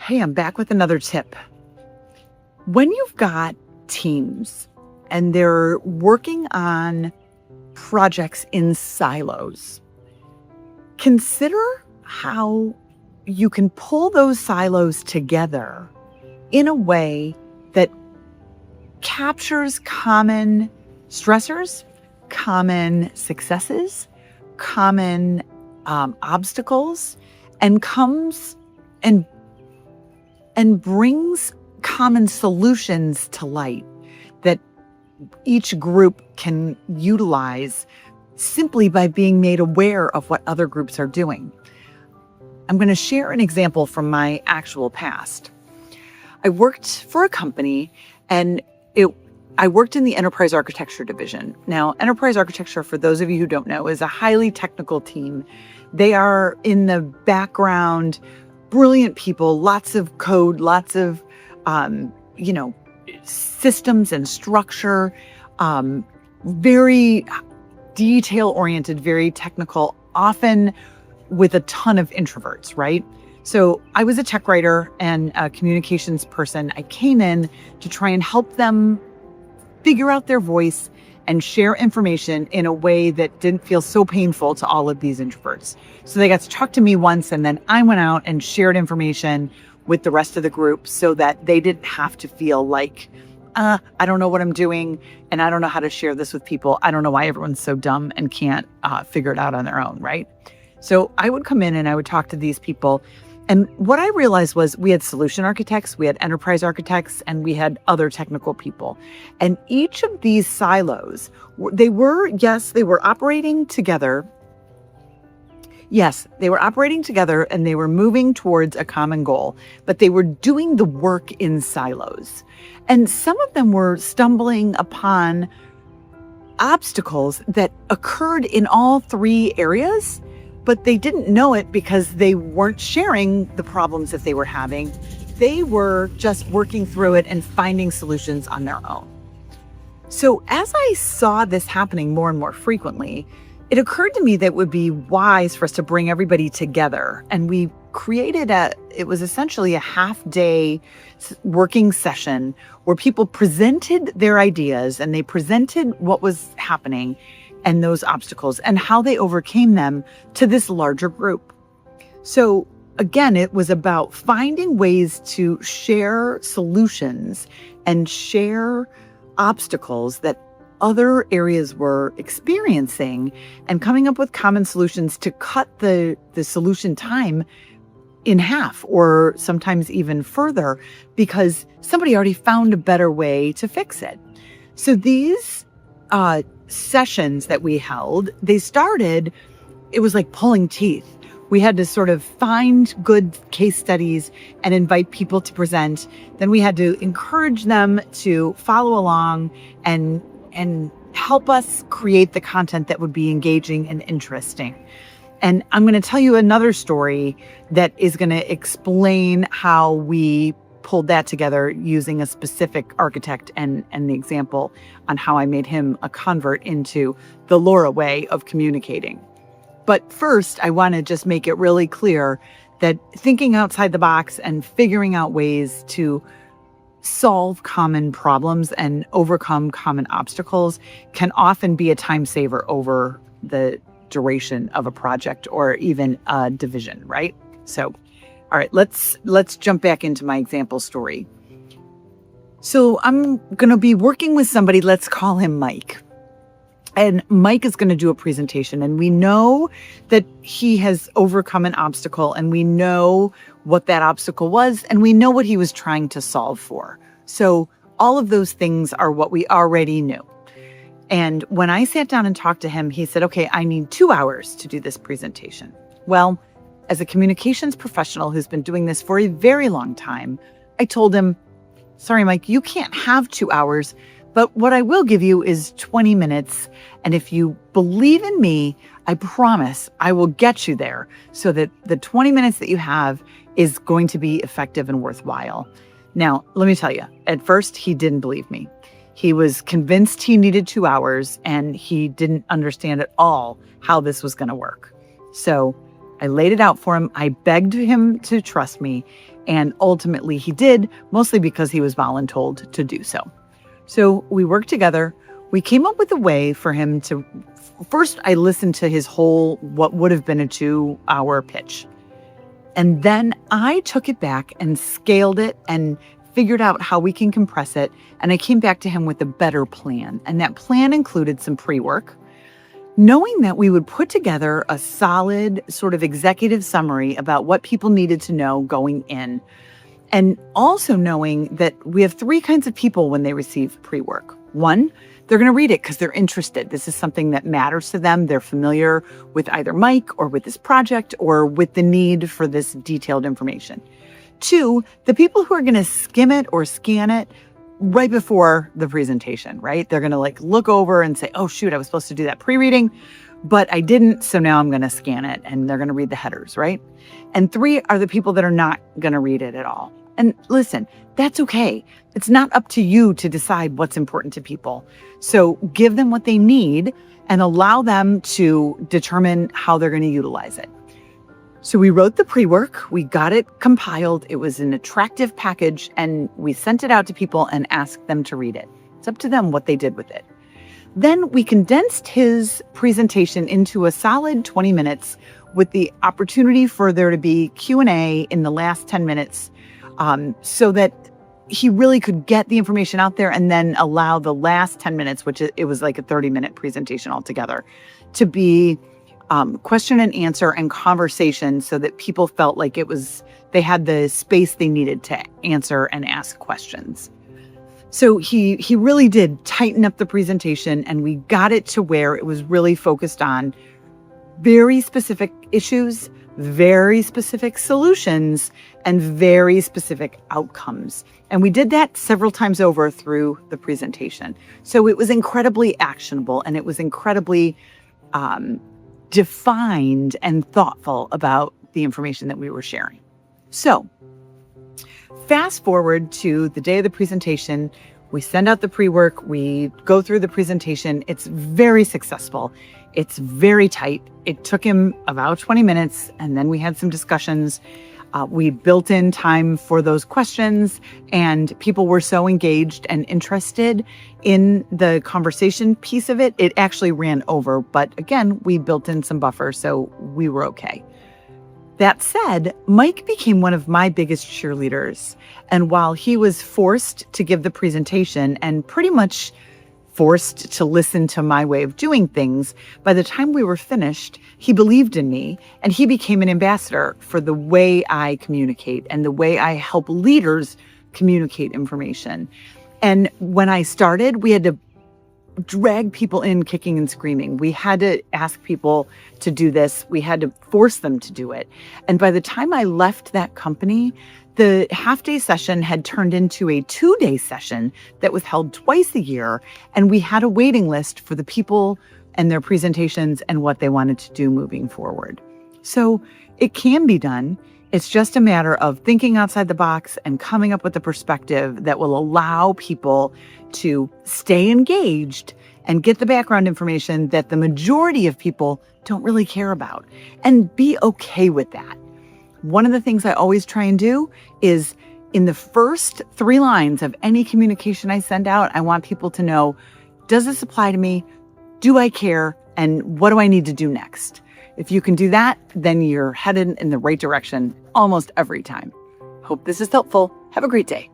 Hey, I'm back with another tip. When you've got teams and they're working on projects in silos, consider how you can pull those silos together in a way that captures common stressors, common successes, common obstacles, and comes and brings common solutions to light that each group can utilize simply by being made aware of what other groups are doing. I'm going to share an example from my actual past. I worked for a company and I worked in the enterprise architecture division. Now, enterprise architecture, for those of you who don't know, is a highly technical team. They are in the background, brilliant people, lots of code, lots of, systems and structure, very detail-oriented, very technical, often with a ton of introverts, right? So I was a tech writer and a communications person. I came in to try and help them figure out their voice and share information in a way that didn't feel so painful to all of these introverts. So they got to talk to me once, and then I went out and shared information with the rest of the group so that they didn't have to feel like, I don't know what I'm doing, and I don't know how to share this with people. I don't know why everyone's so dumb and can't figure it out on their own, right? So I would come in and I would talk to these people. And what I realized was we had solution architects, we had enterprise architects, and we had other technical people. And each of these silos, they were operating together. Yes, they were operating together and they were moving towards a common goal, but they were doing the work in silos. And some of them were stumbling upon obstacles that occurred in all three areas, but they didn't know it because they weren't sharing the problems that they were having. They were just working through it and finding solutions on their own. So as I saw this happening more and more frequently, it occurred to me that it would be wise for us to bring everybody together. And we created it was essentially a half-day working session where people presented their ideas and they presented what was happening and those obstacles and how they overcame them to this larger group. So again, it was about finding ways to share solutions and share obstacles that other areas were experiencing and coming up with common solutions to cut the solution time in half or sometimes even further because somebody already found a better way to fix it. So these sessions that we held, it was like pulling teeth. We had to sort of find good case studies and invite people to present. Then we had to encourage them to follow along and help us create the content that would be engaging and interesting. And I'm going to tell you another story that is going to explain how we pulled that together using a specific architect and the example on how I made him a convert into the Laura way of communicating. But first, I want to just make it really clear that thinking outside the box and figuring out ways to solve common problems and overcome common obstacles can often be a time saver over the duration of a project or even a division, right? So, all right, let's jump back into my example story. So I'm going to be working with somebody, let's call him Mike. And Mike is going to do a presentation, and we know that he has overcome an obstacle, and we know what that obstacle was, and we know what he was trying to solve for. So all of those things are what we already knew. And when I sat down and talked to him, he said, okay, I need 2 hours to do this presentation. Well, as a communications professional who's been doing this for a very long time, I told him, sorry, Mike, you can't have 2 hours, but what I will give you is 20 minutes. And if you believe in me, I promise I will get you there so that the 20 minutes that you have is going to be effective and worthwhile. Now, let me tell you, at first, he didn't believe me. He was convinced he needed 2 hours, and he didn't understand at all how this was going to work. So I laid it out for him. I begged him to trust me. And ultimately he did, mostly because he was voluntold to do so. So we worked together. We came up with a way for him to, first I listened to his whole, what would have been a 2-hour pitch. And then I took it back and scaled it and figured out how we can compress it. And I came back to him with a better plan. And that plan included some pre-work, knowing that we would put together a solid sort of executive summary about what people needed to know going in. And also knowing that we have 3 kinds of people when they receive pre-work. 1, they're going to read it because they're interested. This is something that matters to them. They're familiar with either Mike or with this project or with the need for this detailed information. 2, the people who are going to skim it or scan it right before the presentation, right? They're going to look over and say, oh, shoot, I was supposed to do that pre-reading, but I didn't. So now I'm going to scan it, and they're going to read the headers, right? And 3 are the people that are not going to read it at all. And listen, that's okay. It's not up to you to decide what's important to people. So give them what they need and allow them to determine how they're going to utilize it. So we wrote the pre-work, we got it compiled, it was an attractive package, and we sent it out to people and asked them to read it. It's up to them what they did with it. Then we condensed his presentation into a solid 20 minutes with the opportunity for there to be Q&A in the last 10 minutes so that he really could get the information out there and then allow the last 10 minutes, which it was like a 30-minute presentation altogether, to be question and answer and conversation so that people felt like they had the space they needed to answer and ask questions. So he really did tighten up the presentation, and we got it to where it was really focused on very specific issues, very specific solutions, and very specific outcomes. And we did that several times over through the presentation. So it was incredibly actionable, and it was incredibly defined and thoughtful about the information that we were sharing. So fast forward to the day of the presentation, we send out the pre-work, we go through the presentation. It's very successful. It's very tight. It took him about 20 minutes, and then we had some discussions. We built in time for those questions, and people were so engaged and interested in the conversation piece of it. It actually ran over, but again, we built in some buffer, so we were okay. That said, Mike became one of my biggest cheerleaders. And while he was forced to give the presentation and pretty much forced to listen to my way of doing things, by the time we were finished, he believed in me, and he became an ambassador for the way I communicate and the way I help leaders communicate information. And when I started, we had to drag people in kicking and screaming. We had to ask people to do this. We had to force them to do it. And by the time I left that company, the half-day session had turned into a 2-day session that was held twice a year. And we had a waiting list for the people and their presentations and what they wanted to do moving forward. So it can be done. It's just a matter of thinking outside the box and coming up with a perspective that will allow people to stay engaged and get the background information that the majority of people don't really care about, and be okay with that. One of the things I always try and do is in the first 3 lines of any communication I send out, I want people to know, does this apply to me? Do I care? And what do I need to do next? If you can do that, then you're headed in the right direction almost every time. Hope this is helpful. Have a great day.